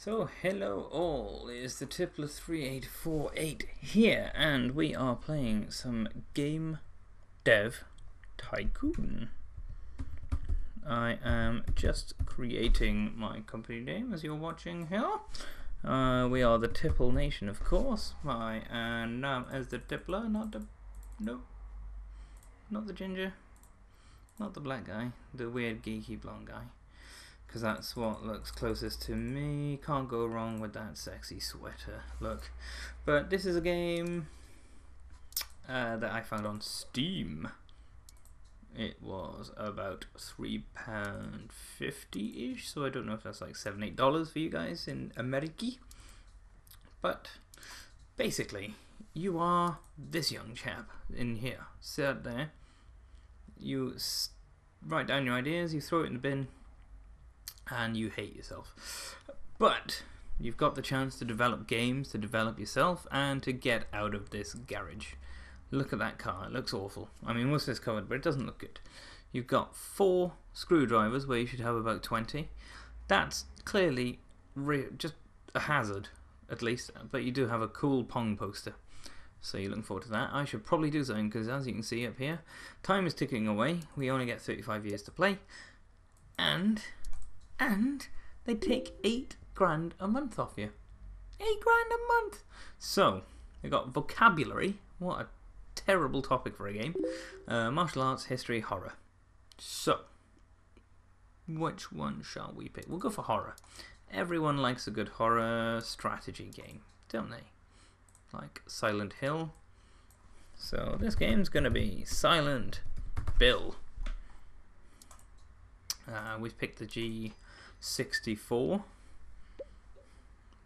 So hello all, it's the Tippler3848 here, and we are playing some game Dev Tycoon. I am just creating my company name as you're watching here. We are the Tipplenation, of course. I am known as the Tippler, not the ginger, not the black guy, the weird geeky blonde guy. Because that's what looks closest to me. Can't go wrong with that sexy sweater look. But this is a game that I found on Steam. It was about £3.50-ish, so I don't know if that's like $7, $8 for you guys in America. But basically, you are this young chap in here. Sit there, you write down your ideas, you throw it in the bin, and you hate yourself. But you've got the chance to develop games, to develop yourself, and to get out of this garage. Look at that car, it looks awful. I mean, most of it's covered, but it doesn't look good. You've got 4 screwdrivers where you should have about 20. That's clearly just a hazard, at least, but you do have a cool Pong poster. So you're looking forward to that. I should probably do something, because as you can see up here, time is ticking away. We only get 35 years to play. And they take £8 a month off you. £8 a month! So, we got vocabulary. What a terrible topic for a game. Martial arts, history, horror. So, which one shall we pick? We'll go for horror. Everyone likes a good horror strategy game, don't they? Like Silent Hill. So, this game's going to be Silent Bill. We've picked the G64,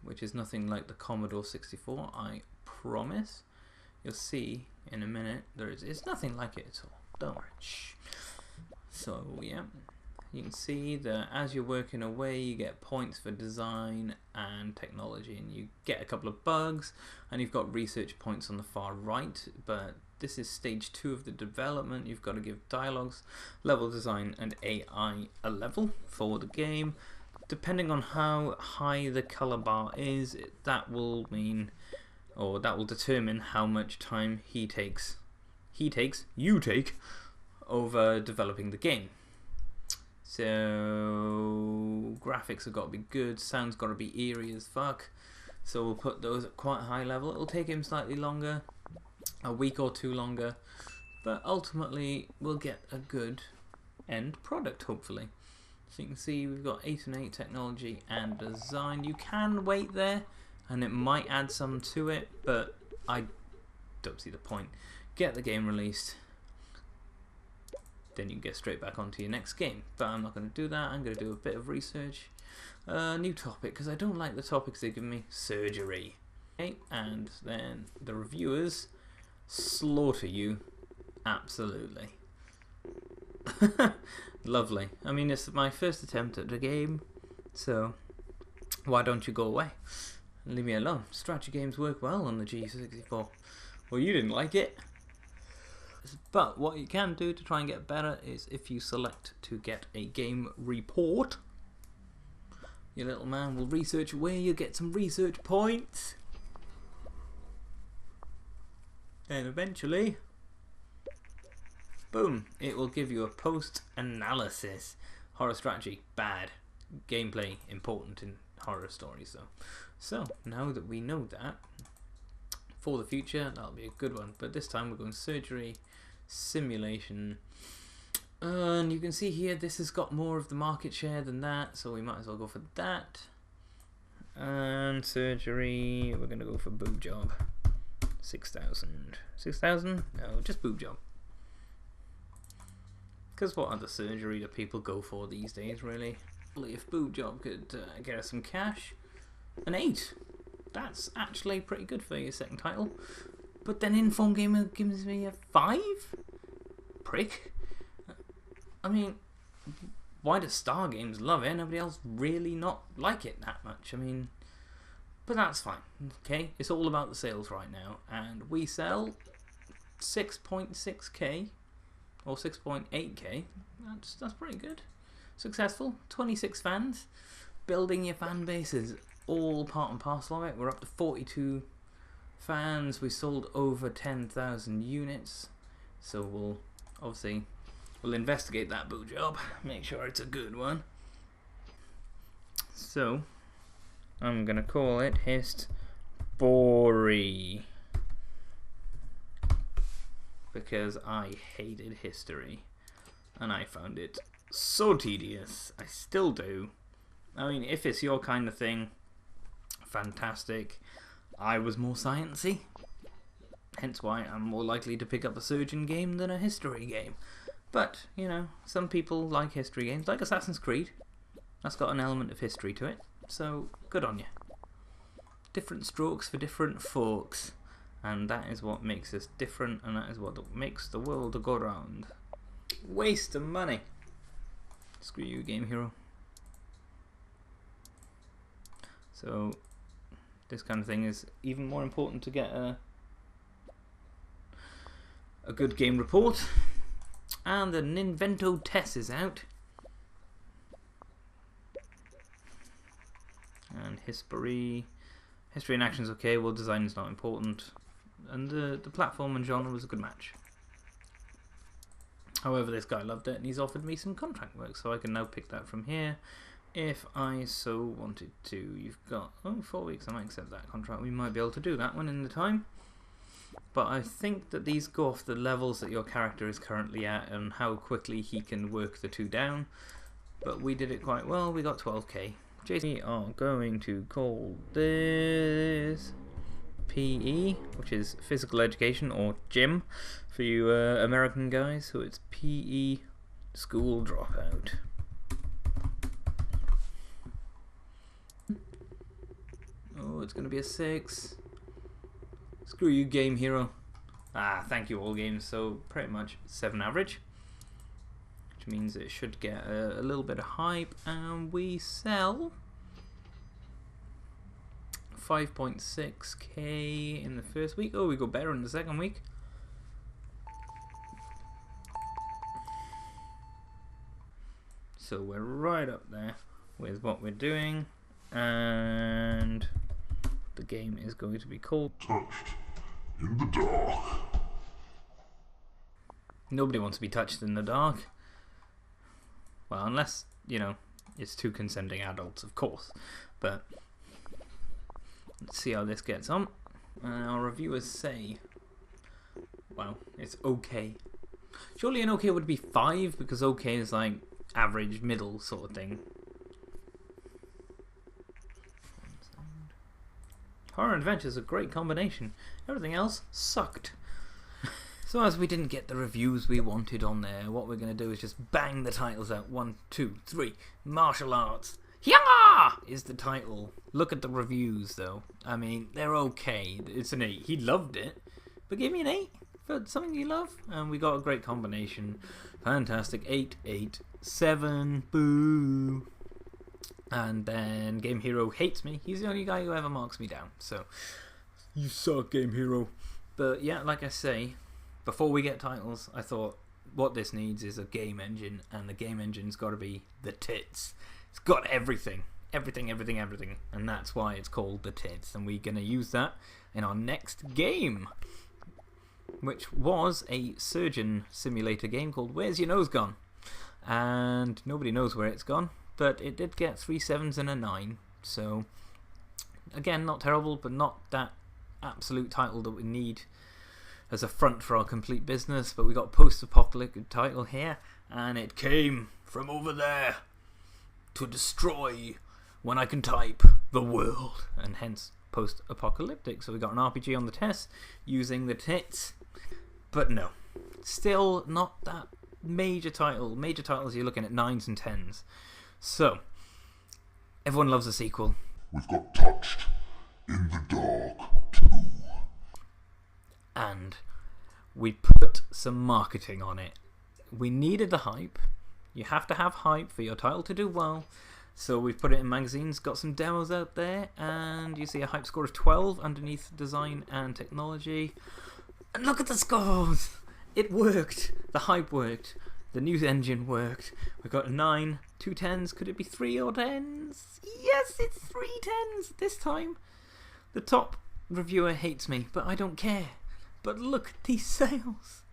which is nothing like the Commodore 64, I promise. You'll see in a minute, it's nothing like it at all, don't worry. Shh. So yeah, you can see that as you're working away, you get points for design and technology, and you get a couple of bugs, and you've got research points on the far right, but this is stage 2 of the development. You've got to give dialogues, level design, and AI a level for the game. Depending on how high the color bar is, that will mean, or that will determine how much time you take over developing the game. So graphics have got to be good, sound's got to be eerie as fuck. So we'll put those at quite a high level. It'll take him slightly longer, a week or 2 longer, but ultimately we'll get a good end product, hopefully. So you can see we've got 8 and 8 technology and design. You can wait there, and it might add some to it, but I don't see the point. Get the game released, then you can get straight back onto your next game. But I'm not going to do that. I'm going to do a bit of research. New topic, because I don't like the topics they give me. Surgery. Okay, and then the reviewers slaughter you. Absolutely. Lovely. I mean, it's my first attempt at the game, so why don't you go away? Leave me alone. Strategy games work well on the G64. Well, you didn't like it. But what you can do to try and get better is if you select to get a game report, your little man will research away, you'll get some research points. And eventually, boom, it will give you a post-analysis. Horror strategy, bad. Gameplay, important in horror stories though. So, now that we know that, for the future, that'll be a good one. But this time we're going surgery, simulation. And you can see here, this has got more of the market share than that, so we might as well go for that. And surgery, we're going to go for boob job. 6,000. 6,000? No, just boob job. Because what other surgery do people go for these days, really? If boob job could get us some cash. An 8. That's actually pretty good for your second title. But then Inform Gamer gives me a 5? Prick. I mean, why do Star Games love it? Nobody else really not like it that much. I mean, but that's fine. Okay, it's all about the sales right now, and we sell 6.6k or 6.8k. That's pretty good. Successful. 26 fans. Building your fan base is all part and parcel of it. We're up to 42 fans. We sold over 10,000 units. So we'll investigate that boot job. Make sure it's a good one. So I'm gonna call it History, because I hated history and I found it so tedious. I still do. I mean, if it's your kind of thing, fantastic. I was more sciencey, hence why I'm more likely to pick up a surgeon game than a history game. But, you know, some people like history games, like Assassin's Creed. That's got an element of history to it, so good on you. Different strokes for different folks, and that is what makes us different, and that is what makes the world go round. Waste of money. Screw you, Game Hero. So this kind of thing is even more important to get a good game report. And the Ninvento test is out. And history in action is okay. Well, design is not important. And the platform and genre was a good match. However, this guy loved it and he's offered me some contract work, so I can now pick that from here if I so wanted to. You've got 4 weeks. I might accept that contract. We might be able to do that one in the time. But I think that these go off the levels that your character is currently at and how quickly he can work the two down. But we did it quite well. We got 12k. We are going to call this PE, which is physical education, or gym for you American guys. So it's PE school dropout. Oh, it's going to be a 6. Screw you, Game Hero. Thank you, all games. So pretty much 7 average, which means it should get a little bit of hype, and we sell 5.6k in the first week. Oh, we go better in the second week. So we're right up there with what we're doing, and the game is going to be called Touched in the Dark. Nobody wants to be touched in the dark. Well, unless, you know, it's two consenting adults, of course. But let's see how this gets on. Our reviewers say, well, it's okay. Surely an okay would be 5, because okay is like average, middle sort of thing. Horror and adventure is a great combination. Everything else sucked. So as we didn't get the reviews we wanted on there, what we're going to do is just bang the titles out. 1, 2, 3. Martial arts. Yeah! Is the title. Look at the reviews though. I mean, they're okay. It's an 8. He loved it. But give me an 8 for something you love. And we got a great combination. Fantastic. 8, 8, 7. Boo. And then Game Hero hates me. He's the only guy who ever marks me down. So, you suck, Game Hero. But yeah, like I say, before we get titles, I thought what this needs is a game engine. And the game engine's got to be the tits. It's got everything. Everything, everything, everything. And that's why it's called the tits. And we're going to use that in our next game, which was a surgeon simulator game called Where's Your Nose Gone? And nobody knows where it's gone. But it did get 3 7s and a 9, so again, not terrible, but not that absolute title that we need as a front for our complete business. But we got post-apocalyptic title here, and it came from over there to destroy when I can type the world, and hence post-apocalyptic. So we got an RPG on the test using the tits, but no, still not that major title. Major titles, you're looking at 9s and 10s. So, everyone loves a sequel. We've got Touched in the Dark 2. And we put some marketing on it. We needed the hype. You have to have hype for your title to do well. So we've put it in magazines, got some demos out there, and you see a hype score of 12 underneath design and technology. And look at the scores! It worked. The hype worked. The new engine worked. We got a 9, 2 10s. Could it be 3 or 10s? Yes, it's 3 10s this time. The top reviewer hates me, but I don't care. But look at these sales.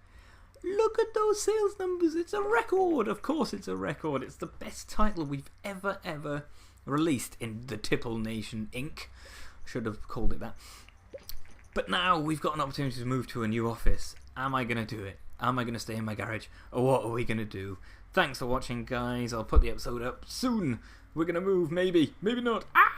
Look at those sales numbers. It's a record. Of course it's a record. It's the best title we've ever released in the Tipplenation Inc. Should have called it that. But now we've got an opportunity to move to a new office. Am I going to do it? Am I going to stay in my garage? Or what are we going to do? Thanks for watching, guys. I'll put the episode up soon. We're going to move, maybe. Maybe not. Ah!